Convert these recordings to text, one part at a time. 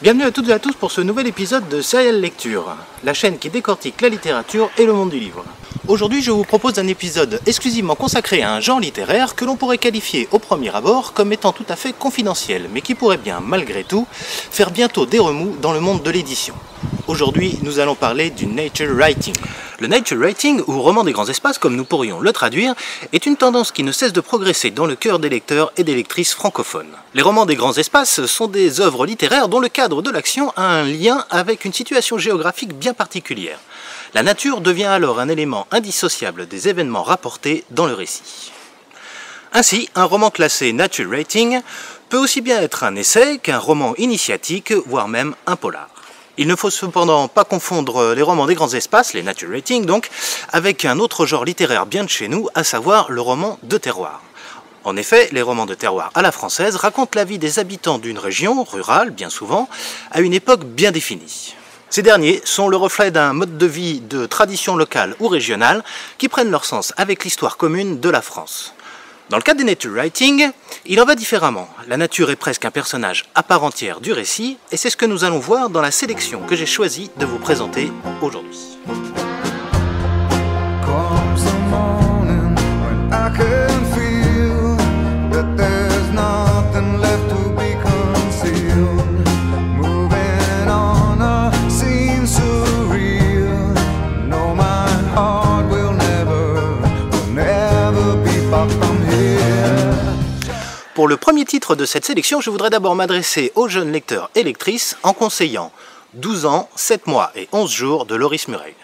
Bienvenue à toutes et à tous pour ce nouvel épisode de Serial Lecture, la chaîne qui décortique la littérature et le monde du livre. Aujourd'hui, je vous propose un épisode exclusivement consacré à un genre littéraire que l'on pourrait qualifier au premier abord comme étant tout à fait confidentiel, mais qui pourrait bien, malgré tout, faire bientôt des remous dans le monde de l'édition. Aujourd'hui, nous allons parler du nature writing. Le nature writing, ou roman des grands espaces comme nous pourrions le traduire, est une tendance qui ne cesse de progresser dans le cœur des lecteurs et des lectrices francophones. Les romans des grands espaces sont des œuvres littéraires dont le cadre de l'action a un lien avec une situation géographique bien particulière. La nature devient alors un élément indissociable des événements rapportés dans le récit. Ainsi, un roman classé nature writing peut aussi bien être un essai qu'un roman initiatique, voire même un polar. Il ne faut cependant pas confondre les romans des grands espaces, les nature writing donc, avec un autre genre littéraire bien de chez nous, à savoir le roman de terroir. En effet, les romans de terroir à la française racontent la vie des habitants d'une région, rurale bien souvent, à une époque bien définie. Ces derniers sont le reflet d'un mode de vie de tradition locale ou régionale qui prennent leur sens avec l'histoire commune de la France. Dans le cas des nature writing, il en va différemment. La nature est presque un personnage à part entière du récit, et c'est ce que nous allons voir dans la sélection que j'ai choisi de vous présenter aujourd'hui. Pour le premier titre de cette sélection, je voudrais d'abord m'adresser aux jeunes lecteurs et lectrices en conseillant 12 ans, 7 mois et 11 jours de Loris Murray.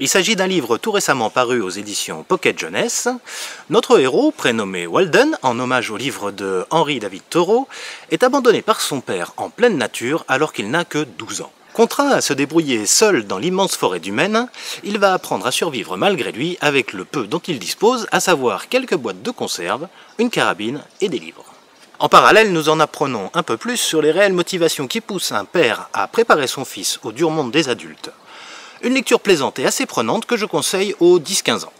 Il s'agit d'un livre tout récemment paru aux éditions Pocket Jeunesse. Notre héros, prénommé Walden, en hommage au livre de Henry David Thoreau, est abandonné par son père en pleine nature alors qu'il n'a que 12 ans. Contraint à se débrouiller seul dans l'immense forêt du Maine, il va apprendre à survivre malgré lui avec le peu dont il dispose, à savoir quelques boîtes de conserve, une carabine et des livres. En parallèle, nous en apprenons un peu plus sur les réelles motivations qui poussent un père à préparer son fils au dur monde des adultes. Une lecture plaisante et assez prenante que je conseille aux 10-15 ans.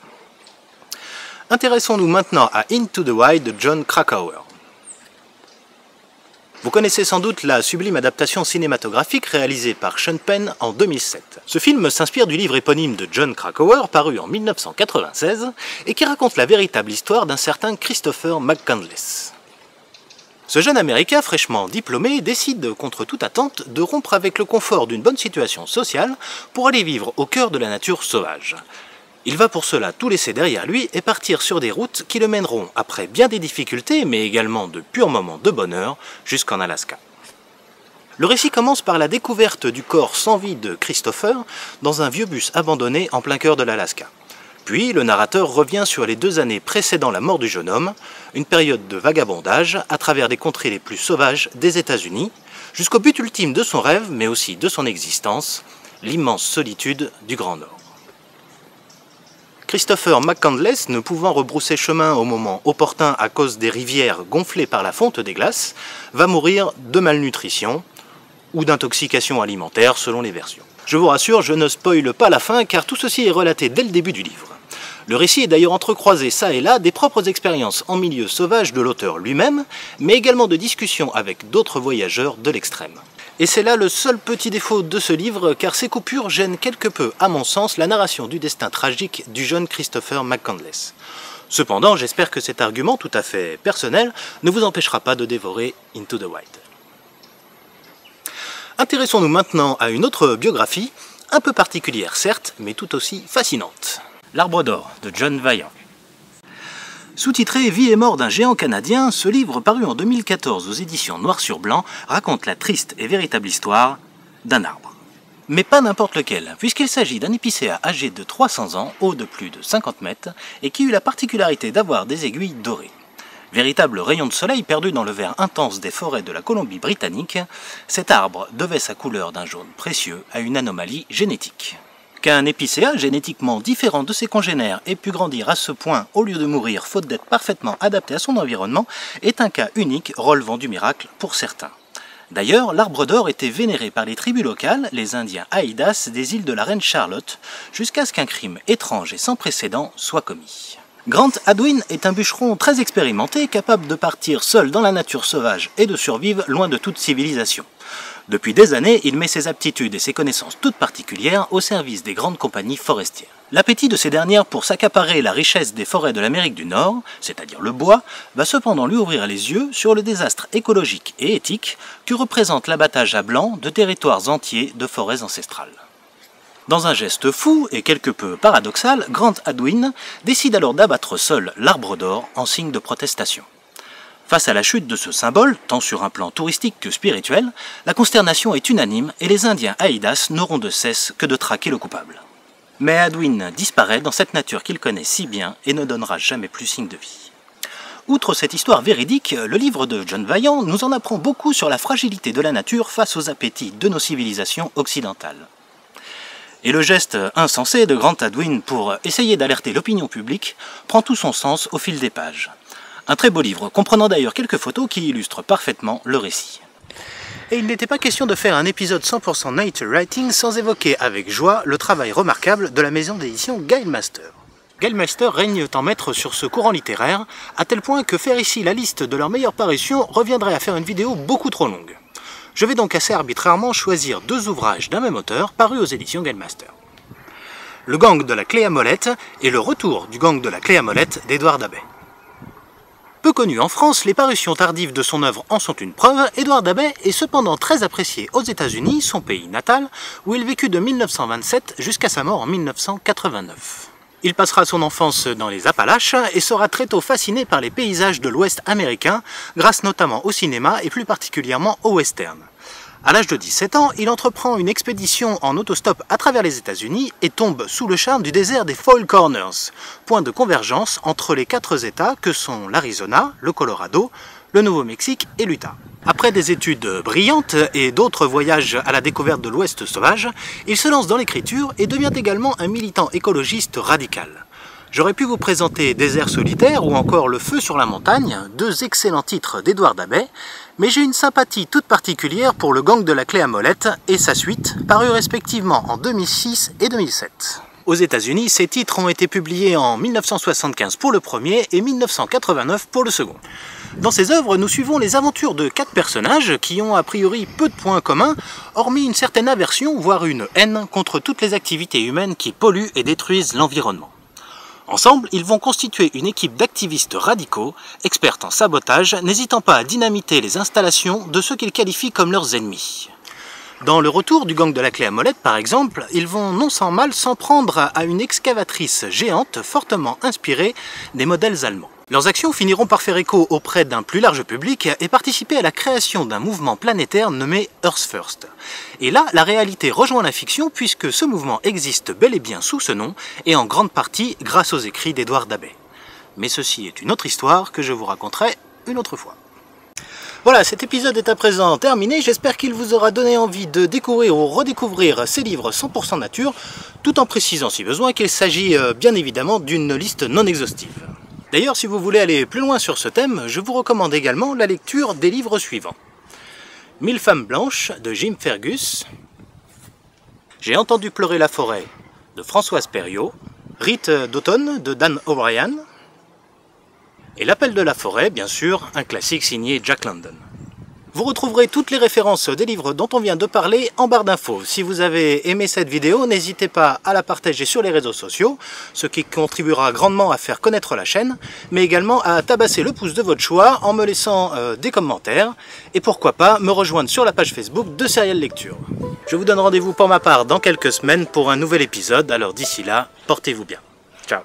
Intéressons-nous maintenant à Into the Wild de Jon Krakauer. Vous connaissez sans doute la sublime adaptation cinématographique réalisée par Sean Penn en 2007. Ce film s'inspire du livre éponyme de Jon Krakauer, paru en 1996, et qui raconte la véritable histoire d'un certain Christopher McCandless. Ce jeune Américain fraîchement diplômé décide, contre toute attente, de rompre avec le confort d'une bonne situation sociale pour aller vivre au cœur de la nature sauvage. Il va pour cela tout laisser derrière lui et partir sur des routes qui le mèneront, après bien des difficultés, mais également de purs moments de bonheur, jusqu'en Alaska. Le récit commence par la découverte du corps sans vie de Christopher dans un vieux bus abandonné en plein cœur de l'Alaska. Puis le narrateur revient sur les 2 années précédant la mort du jeune homme, une période de vagabondage à travers les contrées les plus sauvages des États-Unis, jusqu'au but ultime de son rêve, mais aussi de son existence, l'immense solitude du Grand Nord. Christopher McCandless, ne pouvant rebrousser chemin au moment opportun à cause des rivières gonflées par la fonte des glaces, va mourir de malnutrition ou d'intoxication alimentaire selon les versions. Je vous rassure, je ne spoile pas la fin car tout ceci est relaté dès le début du livre. Le récit est d'ailleurs entrecroisé ça et là des propres expériences en milieu sauvage de l'auteur lui-même, mais également de discussions avec d'autres voyageurs de l'extrême. Et c'est là le seul petit défaut de ce livre, car ces coupures gênent quelque peu, à mon sens, la narration du destin tragique du jeune Christopher McCandless. Cependant, j'espère que cet argument, tout à fait personnel, ne vous empêchera pas de dévorer Into the Wild. Intéressons-nous maintenant à une autre biographie, un peu particulière certes, mais tout aussi fascinante. L'Arbre d'or de John Vaillant. Sous-titré « Vie et mort d'un géant canadien », ce livre paru en 2014 aux éditions Noir sur Blanc raconte la triste et véritable histoire d'un arbre. Mais pas n'importe lequel, puisqu'il s'agit d'un épicéa âgé de 300 ans, haut de plus de 50 mètres, et qui eut la particularité d'avoir des aiguilles dorées. Véritable rayon de soleil perdu dans le vert intense des forêts de la Colombie-Britannique, cet arbre devait sa couleur d'un jaune précieux à une anomalie génétique. Qu'un épicéa génétiquement différent de ses congénères ait pu grandir à ce point au lieu de mourir faute d'être parfaitement adapté à son environnement est un cas unique relevant du miracle pour certains. D'ailleurs, l'arbre d'or était vénéré par les tribus locales, les Indiens Haïdas des îles de la Reine Charlotte, jusqu'à ce qu'un crime étrange et sans précédent soit commis. Grant Hadwin est un bûcheron très expérimenté, capable de partir seul dans la nature sauvage et de survivre loin de toute civilisation. Depuis des années, il met ses aptitudes et ses connaissances toutes particulières au service des grandes compagnies forestières. L'appétit de ces dernières pour s'accaparer la richesse des forêts de l'Amérique du Nord, c'est-à-dire le bois, va cependant lui ouvrir les yeux sur le désastre écologique et éthique que représente l'abattage à blanc de territoires entiers de forêts ancestrales. Dans un geste fou et quelque peu paradoxal, Grant Hadwin décide alors d'abattre seul l'arbre d'or en signe de protestation. Face à la chute de ce symbole, tant sur un plan touristique que spirituel, la consternation est unanime et les Indiens Haïdas n'auront de cesse que de traquer le coupable. Mais Hadwin disparaît dans cette nature qu'il connaît si bien et ne donnera jamais plus signe de vie. Outre cette histoire véridique, le livre de John Vaillant nous en apprend beaucoup sur la fragilité de la nature face aux appétits de nos civilisations occidentales. Et le geste insensé de Grant Hadwin pour essayer d'alerter l'opinion publique prend tout son sens au fil des pages. Un très beau livre, comprenant d'ailleurs quelques photos qui illustrent parfaitement le récit. Et il n'était pas question de faire un épisode 100% nature writing sans évoquer avec joie le travail remarquable de la maison d'édition Guildemaster. Guildemaster règne en maître sur ce courant littéraire, à tel point que faire ici la liste de leurs meilleures parutions reviendrait à faire une vidéo beaucoup trop longue. Je vais donc assez arbitrairement choisir deux ouvrages d'un même auteur parus aux éditions Guildemaster. Le gang de la clé à molette et le retour du gang de la clé à molette d'Édouard Dabet. Peu connu en France, les parutions tardives de son œuvre en sont une preuve. Édouard Dabet est cependant très apprécié aux États-Unis, son pays natal, où il vécut de 1927 jusqu'à sa mort en 1989. Il passera son enfance dans les Appalaches et sera très tôt fasciné par les paysages de l'Ouest américain, grâce notamment au cinéma et plus particulièrement au western. À l'âge de 17 ans, il entreprend une expédition en autostop à travers les États-Unis et tombe sous le charme du désert des Four Corners, point de convergence entre les 4 États que sont l'Arizona, le Colorado, le Nouveau-Mexique et l'Utah. Après des études brillantes et d'autres voyages à la découverte de l'Ouest sauvage, il se lance dans l'écriture et devient également un militant écologiste radical. J'aurais pu vous présenter Désert solitaire ou encore Le feu sur la montagne, deux excellents titres d'Édouard Dabet, mais j'ai une sympathie toute particulière pour Le gang de la clé à molette et sa suite, parus respectivement en 2006 et 2007. Aux États-Unis, ces titres ont été publiés en 1975 pour le premier et 1989 pour le second. Dans ces œuvres, nous suivons les aventures de 4 personnages qui ont a priori peu de points communs, hormis une certaine aversion, voire une haine, contre toutes les activités humaines qui polluent et détruisent l'environnement. Ensemble, ils vont constituer une équipe d'activistes radicaux, experts en sabotage, n'hésitant pas à dynamiter les installations de ceux qu'ils qualifient comme leurs ennemis. Dans le retour du gang de la clé à molette, par exemple, ils vont non sans mal s'en prendre à une excavatrice géante fortement inspirée des modèles allemands. Leurs actions finiront par faire écho auprès d'un plus large public et participer à la création d'un mouvement planétaire nommé Earth First. Et là, la réalité rejoint la fiction puisque ce mouvement existe bel et bien sous ce nom et en grande partie grâce aux écrits d'Édouard Dabet. Mais ceci est une autre histoire que je vous raconterai une autre fois. Voilà, cet épisode est à présent terminé. J'espère qu'il vous aura donné envie de découvrir ou redécouvrir ces livres 100% nature, tout en précisant si besoin qu'il s'agit bien évidemment d'une liste non exhaustive. D'ailleurs, si vous voulez aller plus loin sur ce thème, je vous recommande également la lecture des livres suivants. 1000 femmes blanches de Jim Fergus, J'ai entendu pleurer la forêt de Françoise Perriot, Rite d'automne de Dan O'Brien, et L'appel de la forêt, bien sûr, un classique signé Jack London. Vous retrouverez toutes les références des livres dont on vient de parler en barre d'infos. Si vous avez aimé cette vidéo, n'hésitez pas à la partager sur les réseaux sociaux, ce qui contribuera grandement à faire connaître la chaîne, mais également à tabasser le pouce de votre choix en me laissant des commentaires, et pourquoi pas me rejoindre sur la page Facebook de Serial Lecture. Je vous donne rendez-vous pour ma part dans quelques semaines pour un nouvel épisode, alors d'ici là, portez-vous bien. Ciao.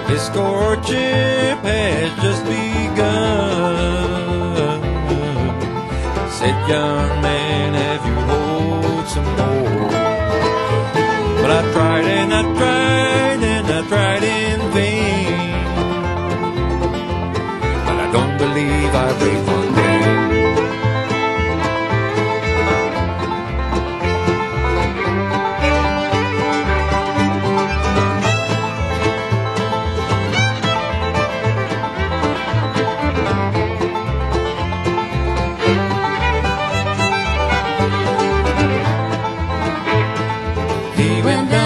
This courtship has just begun. Said, young man, have you hold some more? But I tried and I tried and I tried in vain. But I don't believe I breathed one day. He went down